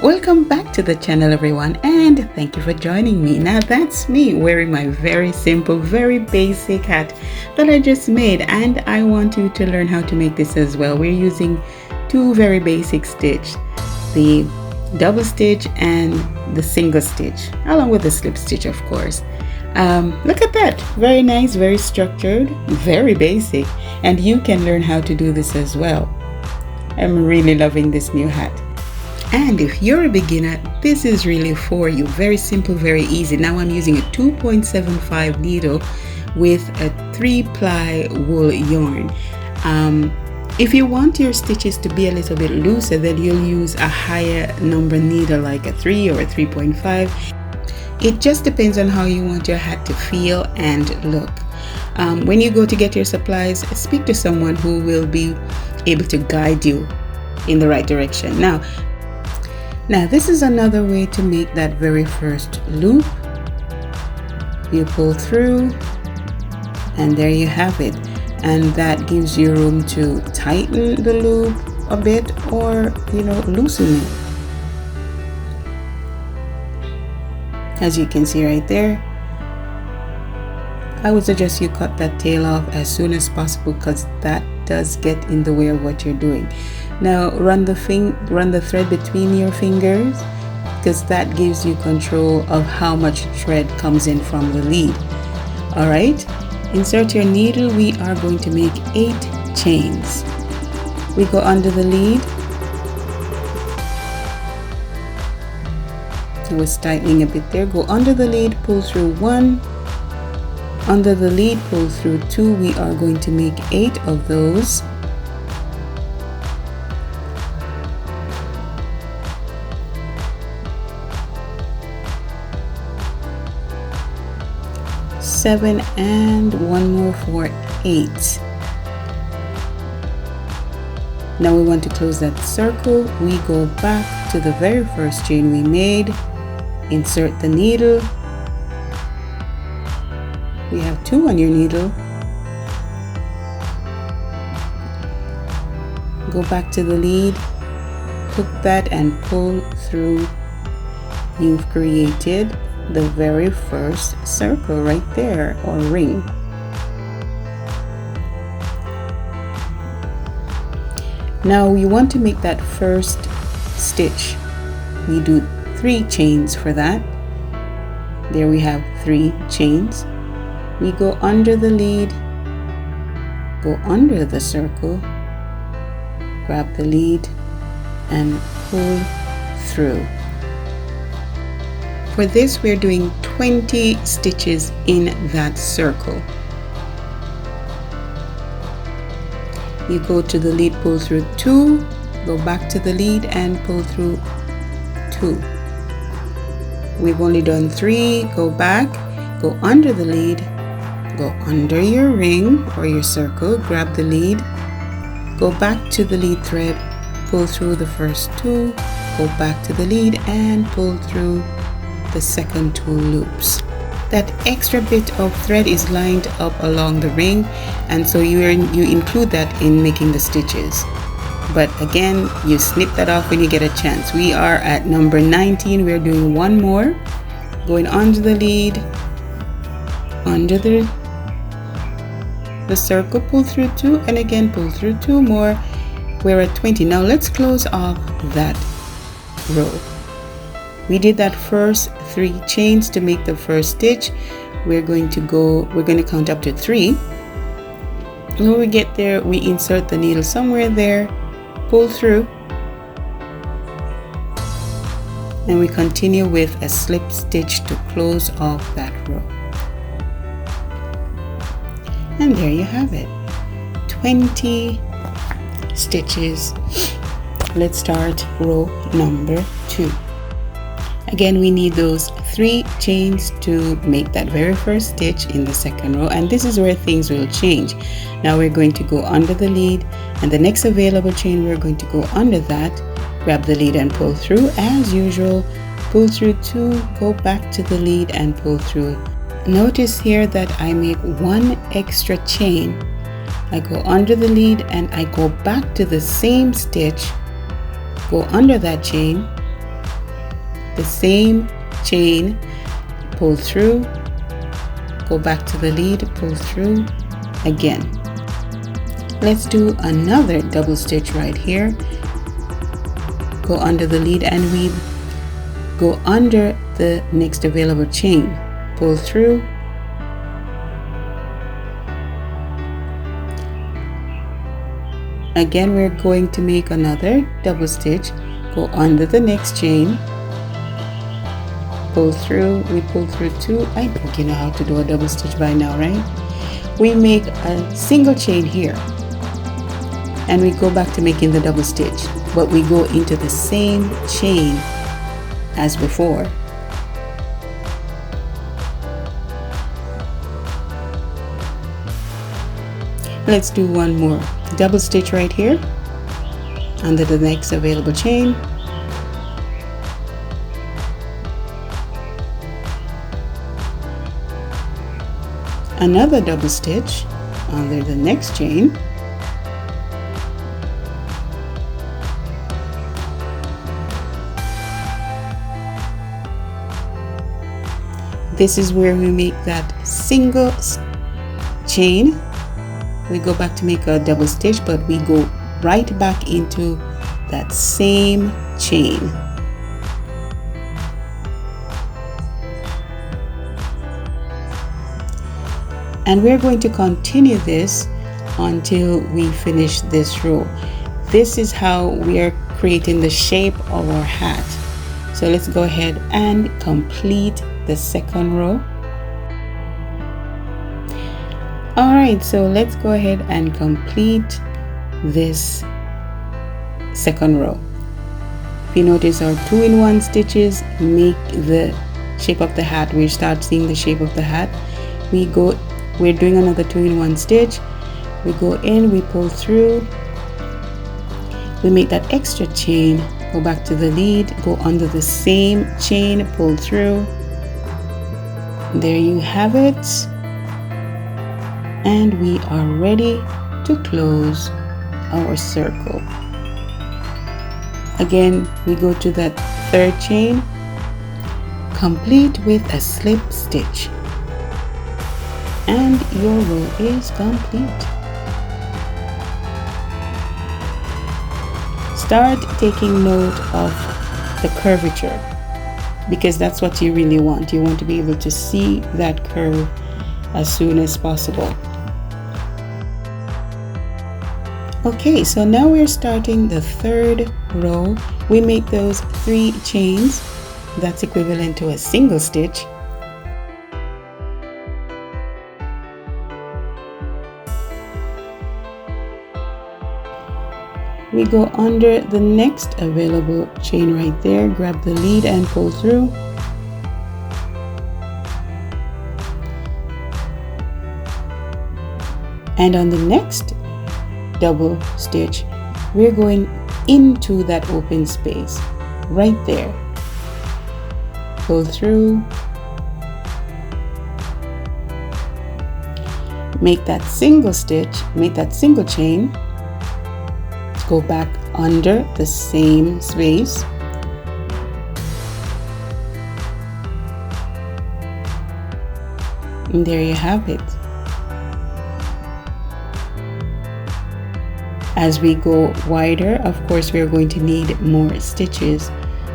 Welcome back to the channel, everyone, and thank you for joining me. Now that's me wearing my very simple, very basic hat that I just made, and I want you to learn how to make this as well. We're using two very basic stitch, the double stitch and the single stitch, along with the slip stitch, of course. Look at that, very nice, very structured, very basic, and you can learn how to do this as well. I'm really loving this new hat. And if you're a beginner, this is really for you. Very simple, very easy. Now I'm using a 2.75 needle with a 3-ply wool yarn. If you want your stitches to be a little bit looser, then you'll use a higher number needle like a 3 or a 3.5. It just depends on how you want your hat to feel and look. When you go to get your supplies, speak to someone who will be able to guide you in the right direction. Now this is another way to make that very first loop. You pull through and there you have it, and that gives you room to tighten the loop a bit or loosen it. As you can see right there, I would suggest you cut that tail off as soon as possible because that does get in the way of what you're doing. Now run the thread between your fingers because that gives you control of how much thread comes in from the lead. Alright, insert your needle. We are going to make 8 chains. We go under the lead. I was tightening a bit there. Go under the lead, pull through 1. Under the lead, pull through 2. We are going to make 8 of those. Seven and one more for 8. Now we want to close that circle. We go back to the very first chain we made, insert the needle. We have 2 on your needle. Go back to the lead, hook that and pull through. You've created the very first circle right there, or ring. Now we want to make that first stitch. We do 3 chains for that. There we have 3 chains. We go under the lead, go under the circle, grab the lead and pull through. For this, we're doing 20 stitches in that circle. You go to the lead, pull through 2, go back to the lead and pull through 2. We've only done 3, go back, go under the lead, go under your ring or your circle, grab the lead, go back to the lead thread, pull through the first 2, go back to the lead and pull through the second 2 loops. That extra bit of thread is lined up along the ring, and so you include that in making the stitches. But again, you snip that off when you get a chance. We are at number 19. We're doing 1 more, going under the lead, under the circle, pull through 2, and again pull through 2 more. We're at 20. Now let's close off that row. We did that first 3 chains to make the first stitch. We're going to count up to 3. When we get there, we insert the needle somewhere there, pull through, and we continue with a slip stitch to close off that row. And there you have it, 20 stitches. Let's start row number 2. Again, we need those 3 chains to make that very first stitch in the second row, and this is where things will change. Now we're going to go under the lead, and the next available chain we're going to go under that, grab the lead and pull through as usual, pull through 2, go back to the lead and pull through. Notice here that I make 1 extra chain. I go under the lead and I go back to the same stitch, go under that chain, the same chain, pull through, go back to the lead, pull through again. Let's do another double stitch right here. Go under the lead and weave, go under the next available chain, pull through, again we're going to make another double stitch, go under the next chain, pull through, we pull through two. I think you know how to do a double stitch by now, right? We make a single chain here and we go back to making the double stitch, but we go into the same chain as before. Let's do one more double stitch right here under the next available chain, another double stitch under the next chain, this is where we make that single chain. We go back to make a double stitch, but we go right back into that same chain. And we're going to continue this until we finish this row. This is how we are creating the shape of our hat. So let's go ahead and complete the second row. All right, so let's go ahead and complete this second row. If you notice, our 2-in-1 stitches make the shape of the hat. We start seeing the shape of the hat. We're doing another 2-in-1 stitch. We go in, we pull through, we make that extra chain, go back to the lead, go under the same chain, pull through. There you have it, and we are ready to close our circle. Again, we go to that third chain, complete with a slip stitch, and your row is complete. Start taking note of the curvature, because that's what you really want. You want to be able to see that curve as soon as possible. Okay, so now we're starting the third row. We make those 3 chains. That's equivalent to a single stitch. We go under the next available chain right there, grab the lead and pull through. And on the next double stitch, we're going into that open space right there. Pull through. Make that single stitch, make that single chain. Go back under the same space. And there you have it. As we go wider, of course, we're going to need more stitches.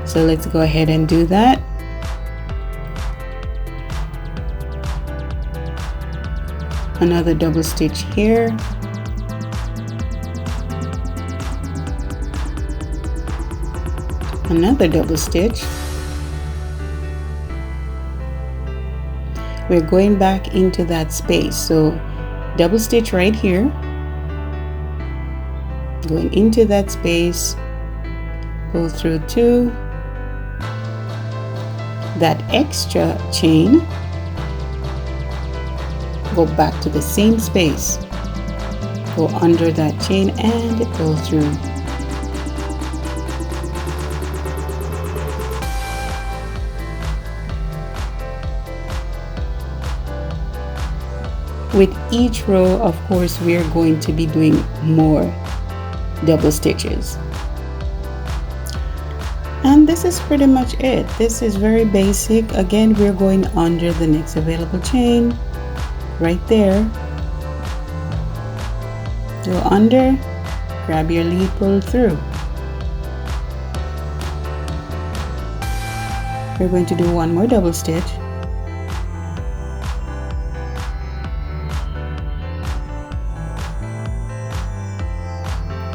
So let's go ahead and do that. Another double stitch here. Another double stitch. We're going back into that space, so double stitch right here, going into that space, pull through 2, that extra chain, go back to the same space, go under that chain and pull through. With each row, of course, we are going to be doing more double stitches. And this is pretty much it. This is very basic. Again, we're going under the next available chain right there. Go under, grab your lead, pull through. We're going to do one more double stitch.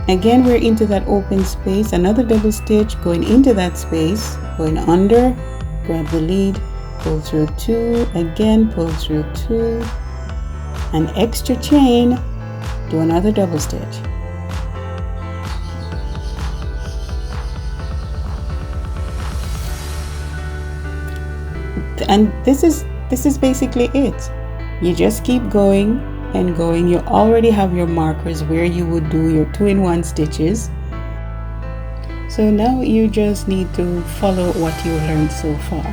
Again, we're into that open space, another double stitch, going into that space, going under, grab the lead, pull through 2, again pull through 2, an extra chain, do another double stitch. And this is basically it. You just keep going and going. You already have your markers where you would do your 2-in-1 stitches. So now you just need to follow what you learned so far.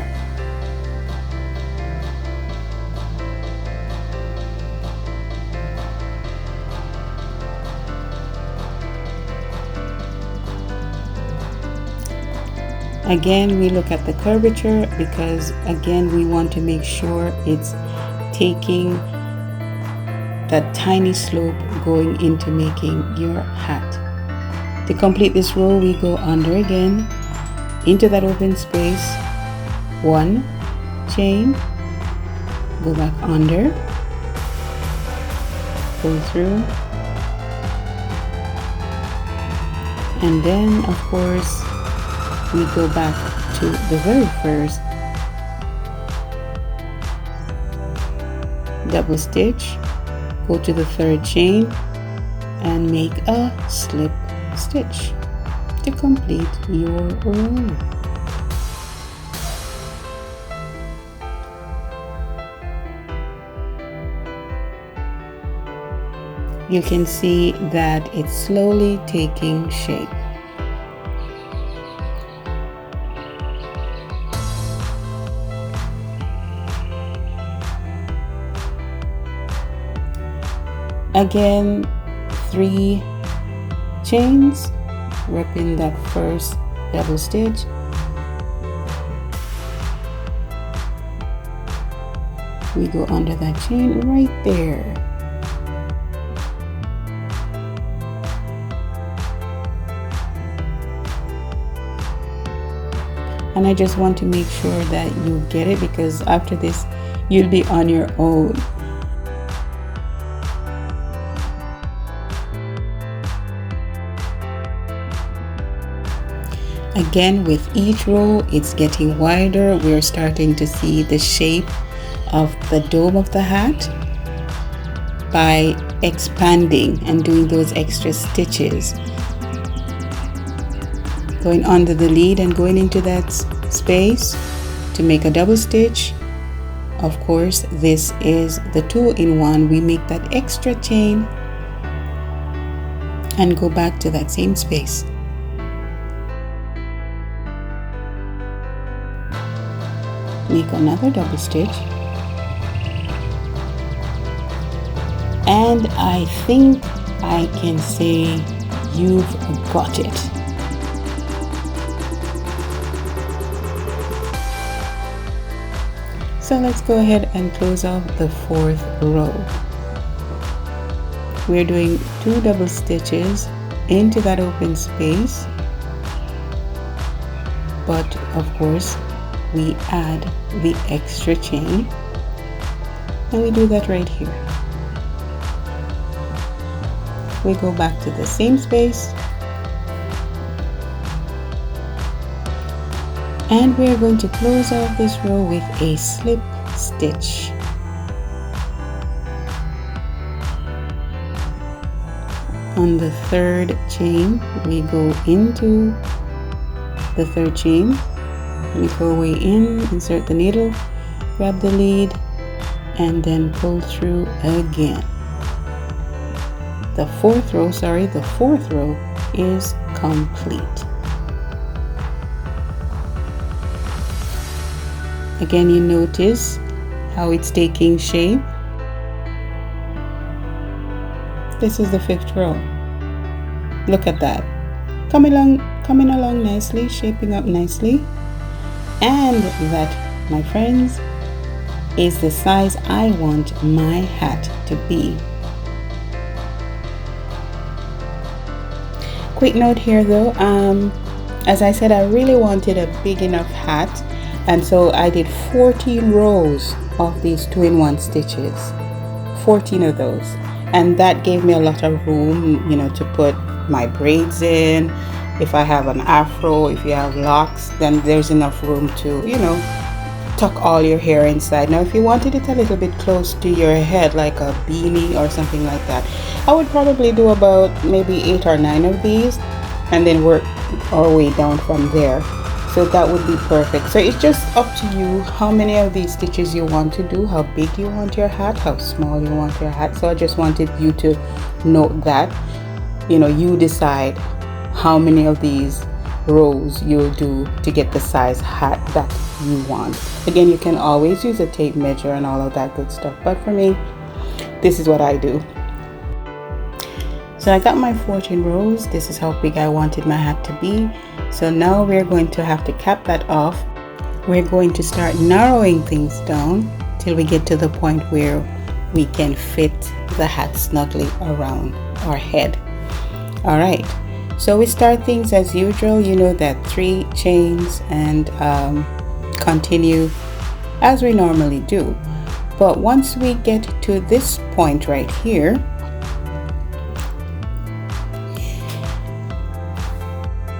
Again, we look at the curvature because again we want to make sure it's taking that tiny slope going into making your hat. To complete this row, we go under again into that open space, 1 chain, go back under, pull through, and then of course we go back to the very first double stitch, go to the 3rd chain and make a slip stitch to complete your row. You can see that it's slowly taking shape. Again, 3 chains, wrapping that first double stitch, we go under that chain right there. And I just want to make sure that you get it because after this you'll be on your own. Again, with each row it's getting wider. We're starting to see the shape of the dome of the hat by expanding and doing those extra stitches, going under the lead and going into that space to make a double stitch. Of course, this is the 2-in-1. We make that extra chain and go back to that same space. Make another double stitch, and I think I can say you've got it. So let's go ahead and close off the 4th row. We're doing 2 double stitches into that open space, but of course we add the extra chain, and we do that right here. We go back to the same space and we are going to close off this row with a slip stitch. On the 3rd chain we go into the 3rd chain. We go away in, insert the needle, grab the lead, and then pull through again. The 4th row is complete. Again, you notice how it's taking shape. This is the 5th row. Look at that. Come coming along nicely, shaping up nicely. And that, my friends, is the size I want my hat to be. Quick note here though, as I said, I really wanted a big enough hat, and so I did 14 rows of these 2-in-1 stitches, 14 of those, and that gave me a lot of room, you know, to put my braids in. If I have an afro, if you have locks, then there's enough room to, you know, tuck all your hair inside. Now if you wanted it a little bit close to your head, like a beanie or something like that, I would probably do about maybe 8 or 9 of these and then work our way down from there. So that would be perfect. So it's just up to you how many of these stitches you want to do, how big you want your hat, how small you want your hat. So I just wanted you to note that, you know, you decide how many of these rows you'll do to get the size hat that you want. Again, you can always use a tape measure and all of that good stuff, but for me, this is what I do. So I got my 14 rows. This is how big I wanted my hat to be. So now we're going to have to cap that off. We're going to start narrowing things down till we get to the point where we can fit the hat snugly around our head. All right, so we start things as usual. You know that 3 chains and continue as we normally do. But once we get to this point right here,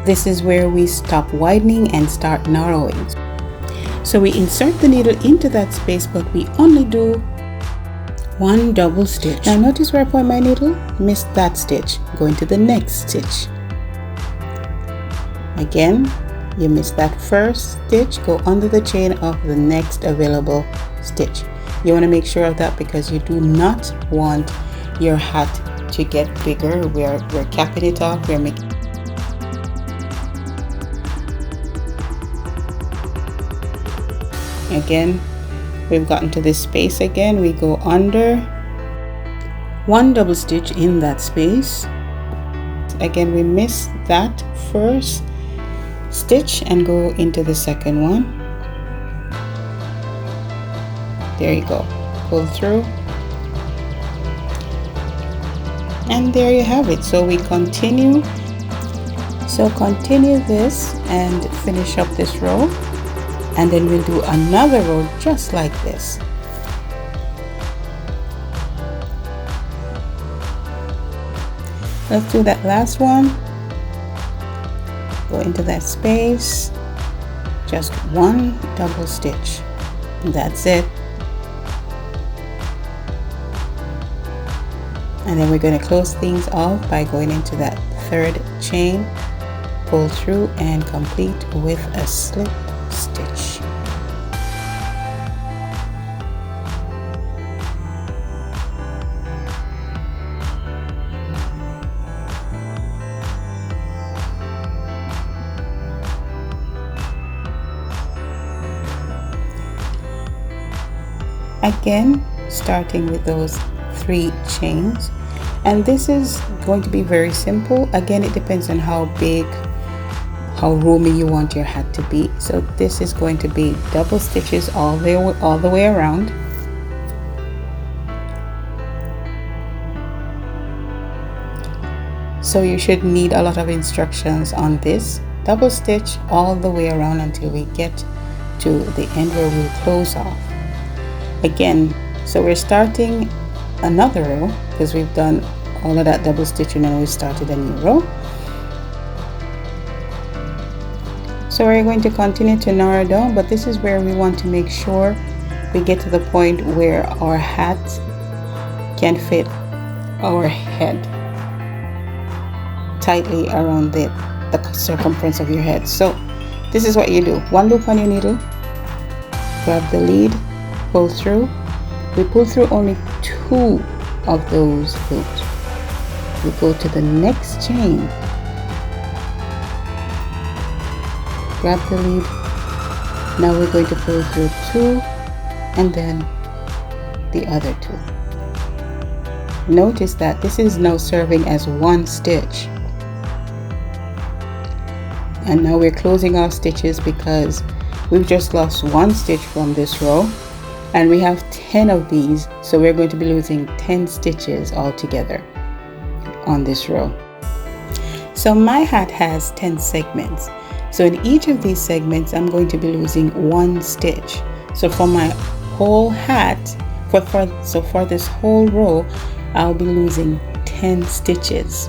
this is where we stop widening and start narrowing. So we insert the needle into that space, but we only do 1 double stitch. Now notice where I point my needle, missed that stitch, go into the next stitch. Again, you missed that first stitch, go under the chain of the next available stitch. You want to make sure of that because you do not want your hat to get bigger. We're capping it off, we're making. Again, we've gotten to this space again, we go under 1 double stitch in that space. Again, we miss that first stitch and go into the second one. There you go, pull through, and there you have it. So we continue, continue this and finish up this row, and then we'll do another row just like this. Let's do that last one. Go into that space, just 1 double stitch. That's it. And then we're going to close things off by going into that 3rd chain, pull through, and complete with a slip stitch. Again, starting with those 3 chains, and this is going to be very simple. Again, it depends on how big, how roomy you want your hat to be. So this is going to be double stitches all the way around. So you should need a lot of instructions on this. Double stitch all the way around until we get to the end where we'll close off. Again, so we're starting another row because we've done all of that double stitching and we started a new row. So we're going to continue to narrow down, but this is where we want to make sure we get to the point where our hat can fit our head tightly around the circumference of your head. So this is what you do. 1 loop on your needle, grab the lead, pull through. We pull through only 2 of those loops. We go to the next chain, grab the lead. Now we're going to pull through 2 and then the other 2. Notice that this is now serving as 1 stitch. And now we're closing our stitches because we've just lost one stitch from this row, and we have 10 of these, so we're going to be losing 10 stitches altogether on this row. So my hat has 10 segments, so in each of these segments I'm going to be losing one stitch. So for my whole hat, for this whole row, I'll be losing 10 stitches.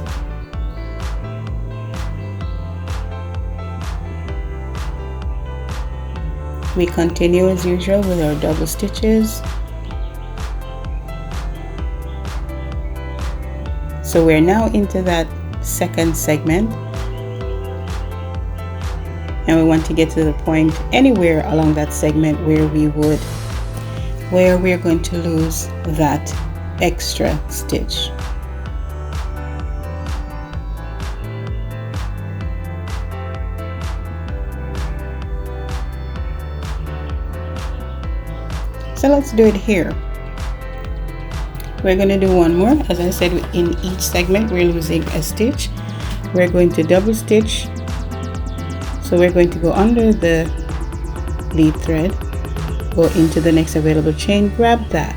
We continue as usual with our double stitches. So we're now into that second segment, and we want to get to the point anywhere along that segment where we're going to lose that extra stitch. So let's do it here. We're going to do one more. As I said, in each segment we're losing a stitch. We're going to double stitch. So we're going to go under the lead thread, go into the next available chain, grab that,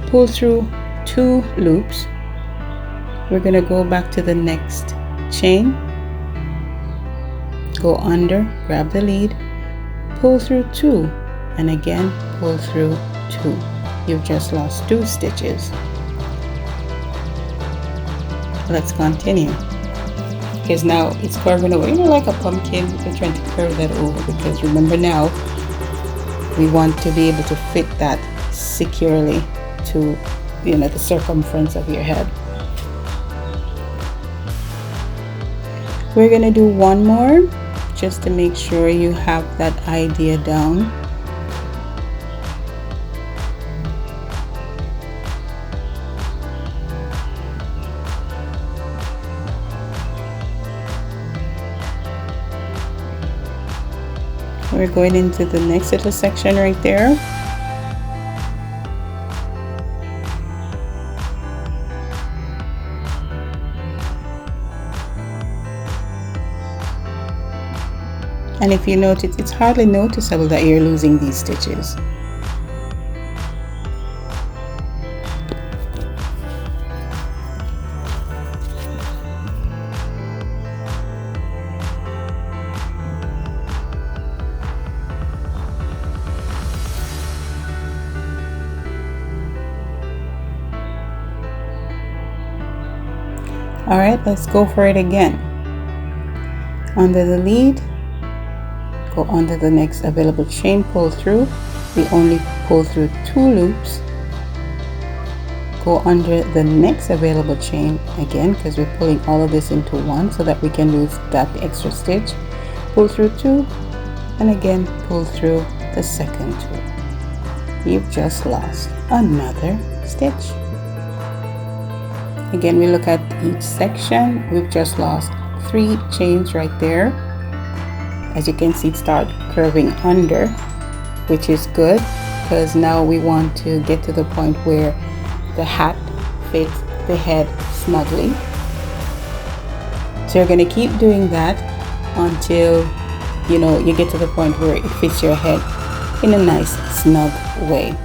pull through 2 loops. We're going to go back to the next chain, go under, grab the lead, pull through 2, and again pull through 2. You've just lost 2 stitches. Let's continue, because now it's curving over, like a pumpkin. We're trying to curve that over, because remember, now we want to be able to fit that securely to the circumference of your head. We're going to do one more just to make sure you have that idea down. We're going into the next little section right there. And if you notice, it's hardly noticeable that you're losing these stitches. All right, let's go for it again. Under the lead, go under the next available chain, pull through. We only pull through 2 loops. Go under the next available chain again, because we're pulling all of this into one so that we can lose that extra stitch. Pull through 2, and again pull through the second 2. You've just lost another stitch. Again, we look at each section. We've just lost 3 chains right there. As you can see, it starts curving under, which is good, because now we want to get to the point where the hat fits the head snugly. So you're going to keep doing that until you get to the point where it fits your head in a nice snug way.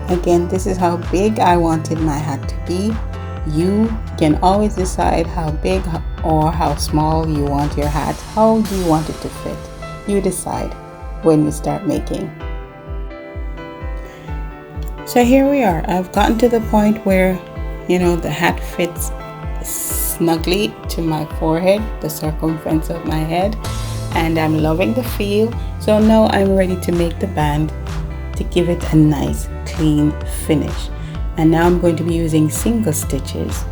Again, this is how big I wanted my hat to be. You can always decide how big or how small you want your hat. How do you want it to fit? You decide when you start making. So here we are. I've gotten to the point where the hat fits snugly to my forehead, the circumference of my head, and I'm loving the feel. So now I'm ready to make the band to give it a nice clean finish. And now I'm going to be using single stitches,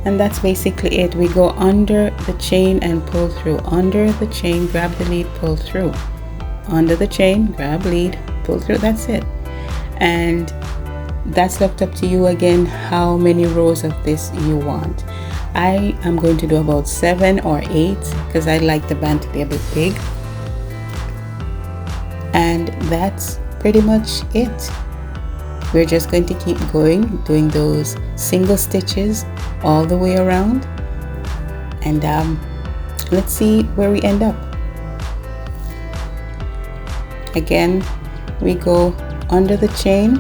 and that's basically it. We go under the chain and pull through, under the chain, grab the lead, pull through, under the chain, grab lead, pull through. That's it. And that's left up to you again how many rows of this you want. I am going to do about 7 or 8 because I like the band to be a bit big. And that's pretty much it. We're just going to keep going, doing those single stitches all the way around, and let's see where we end up. Again, we go under the chain,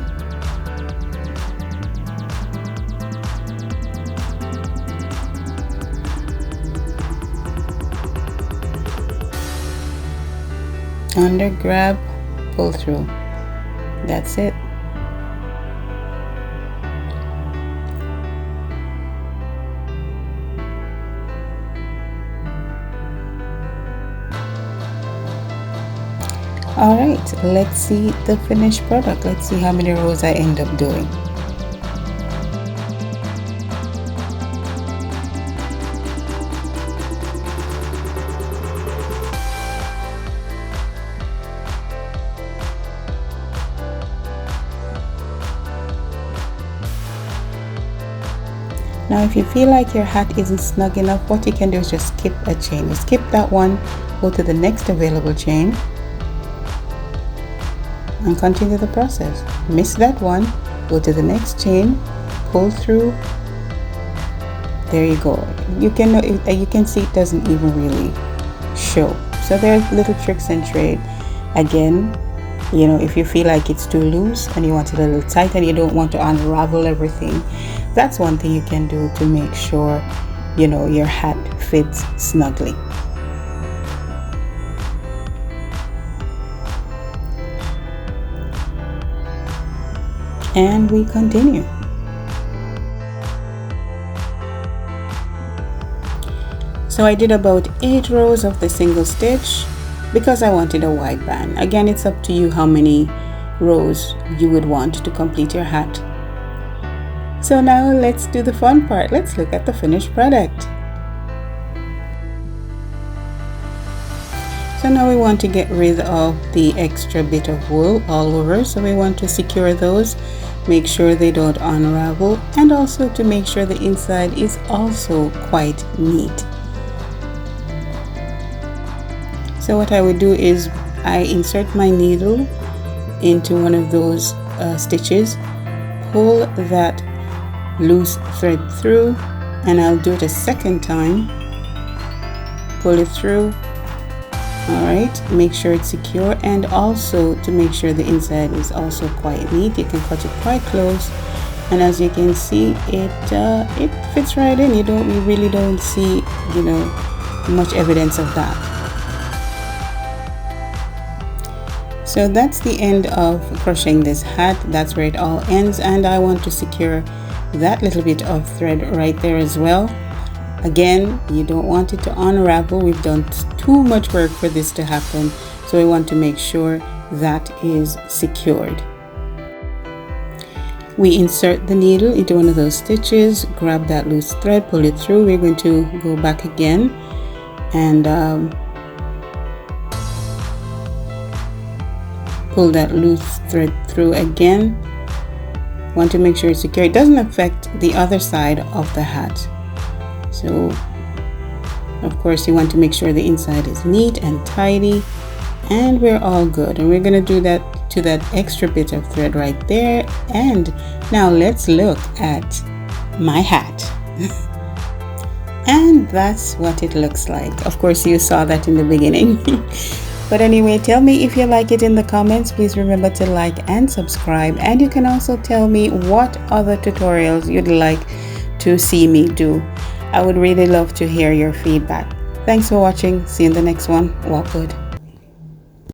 under, grab, pull through. That's it. Alright, let's see the finished product. Let's see how many rows I end up doing. Now if you feel like your hat isn't snug enough, what you can do is just skip a chain. You skip that one, go to the next available chain, and continue the process. Miss that one, go to the next chain, pull through. There you go. You can see it doesn't even really show. So there's little tricks and trade. Again, you know, if you feel like it's too loose and you want it a little tight and you don't want to unravel everything, that's one thing you can do to make sure, you know, your hat fits snugly. And we continue. So I did about 8 rows of the single stitch because I wanted a wide band. Again, it's up to you how many rows you would want to complete your hat. So now let's do the fun part. Let's look at the finished product. So now we want to get rid of the extra bit of wool all over. So we want to secure those, make sure they don't unravel, and also to make sure the inside is also quite neat. So what I would do is I insert my needle into one of those stitches, pull that loose thread through, and I'll do it a second time, pull it through. Alright, make sure it's secure, and also to make sure the inside is also quite neat. You can cut it quite close, and as you can see, it fits right in. You really don't see, you know, much evidence of that. So that's the end of crocheting this hat. That's where it all ends, and I want to secure that little bit of thread right there as well. Again, you don't want it to unravel. We've done too much work for this to happen, so we want to make sure that is secured. We insert the needle into one of those stitches, grab that loose thread, pull it through. We're going to go back again and pull that loose thread through again. Want to make sure it's secure. It doesn't affect the other side of the hat. So of course you want to make sure the inside is neat and tidy, and we're all good. And we're going to do that to that extra bit of thread right there. And now let's look at my hat. And that's what it looks like. Of course you saw that in the beginning. But anyway, tell me if you like it in the comments. Please remember to like and subscribe, and you can also tell me what other tutorials you'd like to see me do. I would really love to hear your feedback. Thanks for watching. See you in the next one. Walk good.